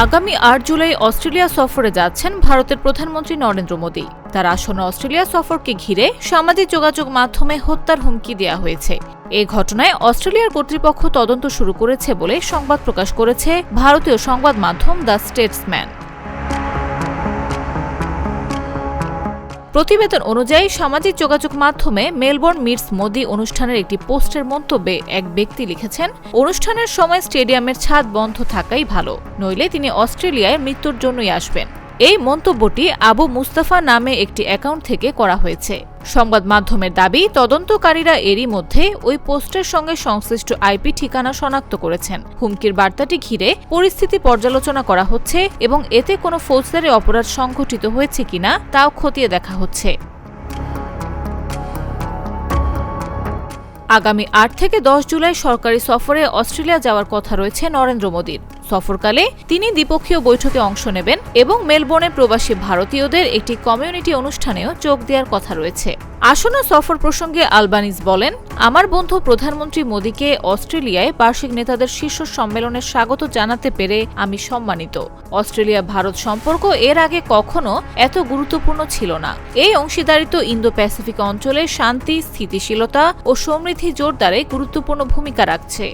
আগামী ৮ জুলাই অস্ট্রেলিয়া সফরে যাচ্ছেন ভারতের প্রধানমন্ত্রী নরেন্দ্র মোদি। তার আসন্ন অস্ট্রেলিয়া সফরকে ঘিরে সামাজিক যোগাযোগ মাধ্যমে হত্যার হুমকি দেওয়া হয়েছে। এ ঘটনায় অস্ট্রেলিয়ার কর্তৃপক্ষ তদন্ত শুরু করেছে বলে সংবাদ প্রকাশ করেছে ভারতীয় সংবাদ মাধ্যম দ্য স্টেটসম্যান। প্রতিবেদন অনুযায়ী সামাজিক যোগাযোগ মাধ্যমে মেলবোর্ন মিটস মোদি অনুষ্ঠানের একটি পোস্টের মন্তব্যে এক ব্যক্তি লিখেছেন, অনুষ্ঠানের সময় স্টেডিয়ামের ছাদ বন্ধ থাকাই ভালো, নইলে তিনি অস্ট্রেলিয়ায় মৃত্যুর জন্যই আসবেন। এই মন্তব্যটি আবু মুস্তাফা নামে একটি অ্যাকাউন্ট থেকে করা হয়েছে। সংবাদ মাধ্যমের দাবি, তদন্তকারীরা এরই মধ্যে ওই পোস্টের সঙ্গে সংশ্লিষ্ট আইপি ঠিকানা শনাক্ত করেছেন। হুমকির বার্তাটি ঘিরে পরিস্থিতি পর্যালোচনা করা হচ্ছে এবং এতে কোনো ফৌজদারি অপরাধ সংঘটিত হয়েছে কিনা তাও খতিয়ে দেখা হচ্ছে। আগামী ৮ থেকে ১০ জুলাই সরকারি সফরে অস্ট্রেলিয়া যাওয়ার কথা রয়েছে নরেন্দ্র মোদির। সফরকালে তিনি দ্বিপক্ষীয় বৈঠকে অংশ নেবেন এবং মেলবোর্নে প্রবাসী ভারতীয়দের একটি কমিউনিটি অনুষ্ঠানেও যোগ দেওয়ার কথা রয়েছে। আসন্ন সফর প্রসঙ্গে আলবানিজ বলেন, আমার বন্ধু প্রধানমন্ত্রী মোদিকে অস্ট্রেলিয়ায় বার্ষিক নেতাদের শীর্ষ সম্মেলনে স্বাগত জানাতে পেরে আমি সম্মানিত। অস্ট্রেলিয়া ভারত সম্পর্ক এর আগে কখনো এত গুরুত্বপূর্ণ ছিল না। এই অংশীদারিত্ব ইন্দো প্যাসিফিক অঞ্চলে শান্তি, স্থিতিশীলতা ও সমৃদ্ধি জোরদারে গুরুত্বপূর্ণ ভূমিকা রাখছে।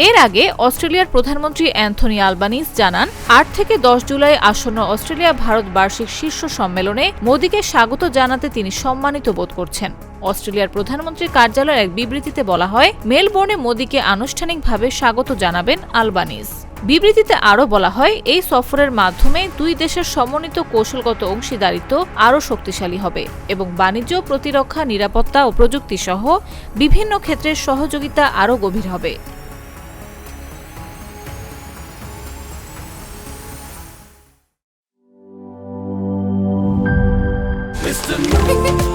এর আগে অস্ট্রেলিয়ার প্রধানমন্ত্রী অ্যান্থনি আলবানিজ জানান, ৮ থেকে ১০ জুলাই আসন্ন অস্ট্রেলিয়া ভারত বার্ষিক শীর্ষ সম্মেলনে মোদিকে স্বাগত জানাতে তিনি সম্মানিত বোধ করছেন। অস্ট্রেলিয়ার প্রধানমন্ত্রীর কার্যালয়ের এক বিবৃতিতে বলা হয়, মেলবোর্নে মোদিকে আনুষ্ঠানিকভাবে স্বাগত জানাবেন আলবানিজ। বিবৃতিতে আরও বলা হয়, এই সফরের মাধ্যমে দুই দেশের সমন্বিত কৌশলগত অংশীদারিত্ব আরও শক্তিশালী হবে এবং বাণিজ্য, প্রতিরক্ষা, নিরাপত্তা ও প্রযুক্তি সহ বিভিন্ন ক্ষেত্রে সহযোগিতা আরও গভীর হবে। Mr. Moon.